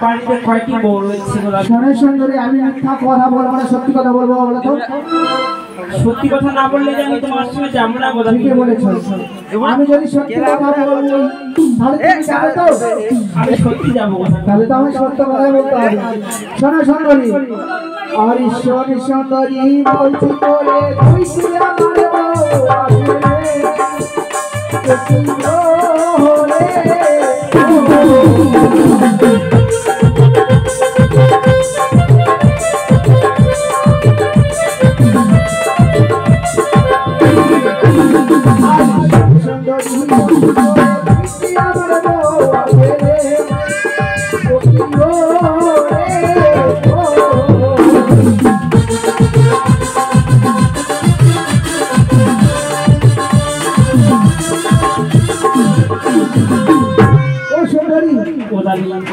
বাড়িতে কয়টি বউ রয়েছে গোলাপি? শোনে সুন্দরী, আমি মিথ্যা কথা বলবো না, সত্যি কথা বলবো, বলো তো। সত্যি কথা না বললে যে আমি তোমার সঙ্গে যাবো না গোলাপি। ঠিকই বলেছো, আমি যদি সত্যি কথা বলবো তাহলে তুমি যাবে তো? আমি সত্যি যাবো গোলাপি। তাহলে তো আমি সত্য কথাই বলতে হবে। শোনো সুন্দরী, আর শোনে সুন্দরী বলছি বলে তুই কি আমার বউ আসবে?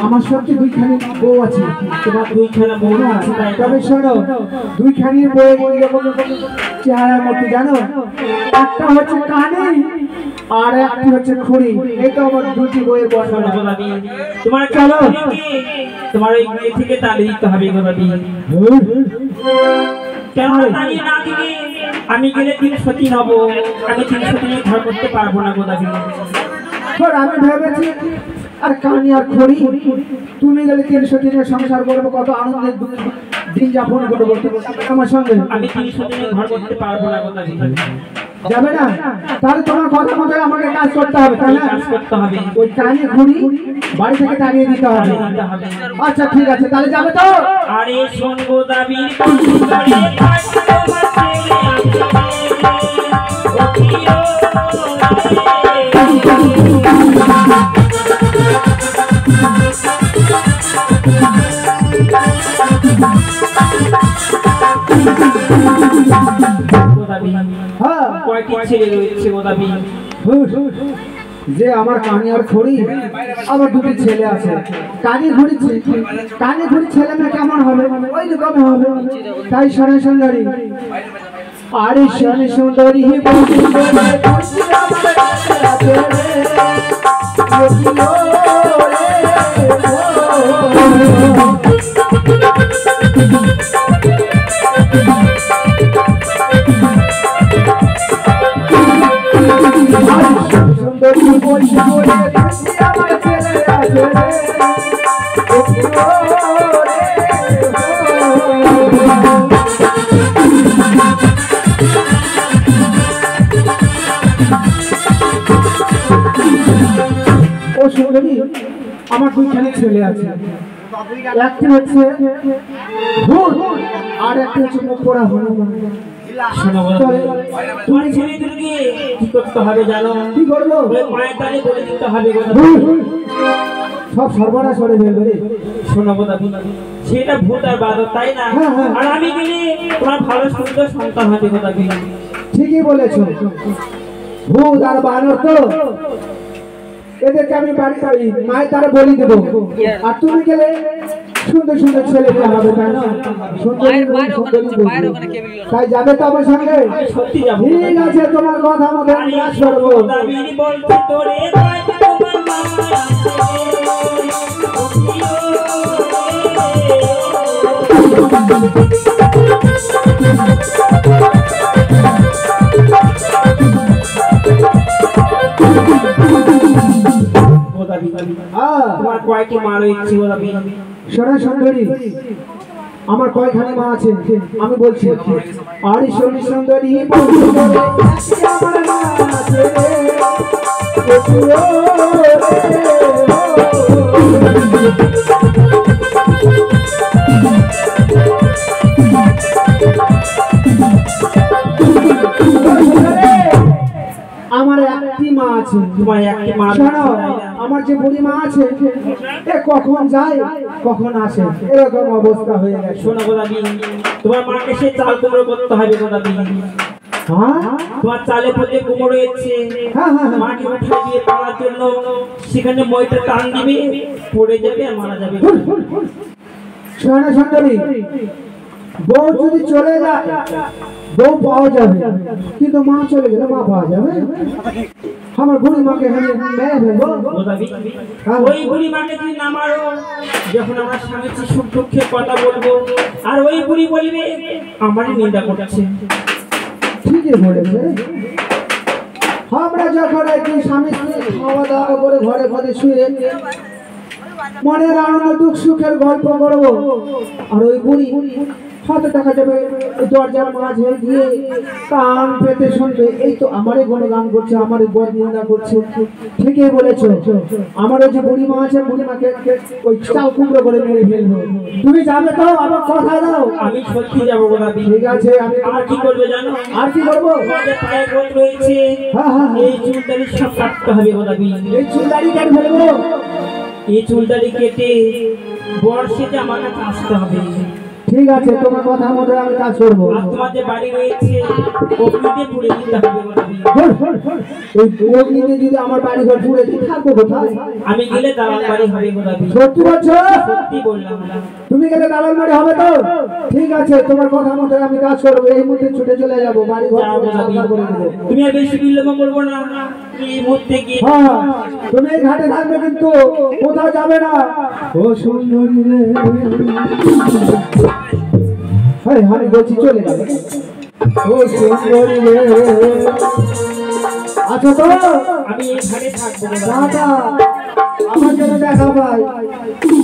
আমার সত্যি দুইখানি বউ আছে। তোমার দুইখানা বউ আছে, তবে শোনো, দুইখানির বউ এরকম চেহারার মধ্যে জানো, একটা হচ্ছে কানে আর একটি হচ্ছে খুঁড়ি। এই তো আমার দুটি বইয়ের বর্ণনা। তোমার চলো, তোমার এই বিয়ে থেকে তাড়িয়ে দিতে হবে গোলাপি। কেন তাড়িয়ে না দিলে আমি গেলে 300 দিন হবো, আমি 300 দিনে ঘর করতে পারবো না গোলাপি। আমি ভেবেছি আর কানি আর খড়ি তুমি গেলে 300 দিনের সংসার করবো, কত আনন্দের দিন যাপন করবো আমার সঙ্গে। আমি 300 দিনে ঘর করতে পারবো না গোলাপি। যাবে না? তাহলে তোমার কথা মতো আমাকে কাজ করতে হবে, তাই না? কাজ করতে হবে, ওই কানি খড়ি বাড়ি থেকে তাড়িয়ে দিতে হবে। আচ্ছা ঠিক আছে, তাহলে যাবে তো? আরে শোন গোলাপি, বন্ধু করে যে আমার কানি আর খড়ি, আমার দুটি ছেলে আছে। কানি ঘড়ি ছেলে মেয়ে কেমন হবে? ওই রকম হবে। তাই শোনে সুন্দরী, আরে শোনে সুন্দরী আমার দুইখানে ছেলে আছে। একটি হচ্ছে ভূত আর একটি হচ্ছে মুখ পোড়া হনুমান। তোমার ছেলেদেরকে কি করতে হবে জানো? কি করবো? পায়ের তালে বলে দিতে হবে সব সর্বনাশ করে ফেলবে। শোনো গোলাপি, সেটা ভূত আর বাদর, তাই না? আর আমি গেলে তোমার ভালো সুন্দর সন্তান হবে গোলাপি। ঠিকই বলেছো, ভূত আর বানর তো এদেরকে আমি বাড়ি মায়ের তারা বলি দেবো। আর তুমি গেলে সুন্দর সুন্দর ছেলে মেয়ে হবে, তাই না? তাই যাবে তো আমার সঙ্গে? ঠিক আছে, তোমার কথা মতো আমি কাজ করবো। তোমার কয়টি মা রয়েছে গোলাপি? শোনা সুন্দরী, আমার কয়খানি মা আছে আমি বলছি। আর শোনি সুন্দরী আমার মা আছে আমার একটি মা আছে। তোমার একটি মা? শোনো, আমার যে বুড়ি মা আছে এ কখন যায় কখন আসে, এরকম অবস্থা হয়ে গেছে। শোনো গোলাপি, তোমার মাকে সে চাল কুমড়ো করতে হবে গোলাপি। তোমার চালে পথে কুমড়ো রয়েছে, মাকে উঠে দিয়ে পাওয়ার জন্য সেখানে বইটা টান দিবে, পড়ে যাবে আর মারা যাবে। শোনো সুন্দরী, বউ যদি চলে যায় বউ পাওয়া যাবে, কিন্তু মা চলে গেলে মা পাওয়া যাবে। আমার বুড়ি মাকে আমি মেরে ফেলবো। ওই বুড়ি মাকে তুমি না মারো, যখন আমরা স্বামী স্ত্রী সুখ দুঃখের কথা বলবো আর ওই বুড়ি বলবে আমারই নিন্দা করছে। ঠিকই বলেছে, আমরা যখন একদিন স্বামী স্ত্রী খাওয়া দাওয়া করে ঘরে ঘরে শুয়ে মনের আনন্দ দুঃখ সুখের গল্প করবো, আর ওই বুড়ি হাতে টাকা দেবে দরজার মাঝে গিয়ে কান পেতে শুনবে এই তো আমারই গুণগান করছে, আমারই বদ নিন্দা করছে। ঠিকই বলেছো, আমার ওই যে বুড়ি মা আছে, বুড়ি মাকে ওই চাল কুমড়ো করে মেরে ফেলবো। তুমি যাবে তো? আমার কথা দাও। আমি সত্যি যাবো গোলাপি। ঠিক আছে, আমি আর কি করবে জানো? আর কি করবো? তোমাদের পায়ে গোল রয়েছে, এই চুলদারি সব কাটতে হবে গোলাপি। এই চুলদারি কেটে ফেলবো? এই চুলদারি কেটে বর্ষেতে আমার কাছে আসতে হবে। ঠিক আছে, তোমার কথা মতো আমি কাজ করবো। আর তোমার যে বাড়ি রয়েছে অগ্নিতে পুড়ে দিতে হবে গোলাপি। ওই অগ্নিতে যদি আমার বাড়ি ঘর পুড়ে দিই থাকবো কোথায়? আমি গেলে দালাল বাড়ি হবে গোলাপি। সত্যি বলছো? সত্যি বললাম। তুমি গেলে দালাল বাড়ি হবে তো? ঠিক আছে, তোমার কথা মতো আমি কাজ করবো। এই মুহূর্তে ছুটে চলে যাবো, বাড়ি ঘর সরকার করে দেবো। তুমি আর বেশি বিলম্ব করবো না, এই মুহূর্তে গিয়ে। হ্যাঁ, তুমি এই ঘাটে থাকবে কিন্তু কোথাও যাবে না। ও সুন্দরী রে, হ্যাঁ আমি বলছি চলে যাবে। ও সুন্দরী রে, আচ্ছা তো আমি এই ঘাটে থাকবো। দাদা আমার জন্য দেখা পাই।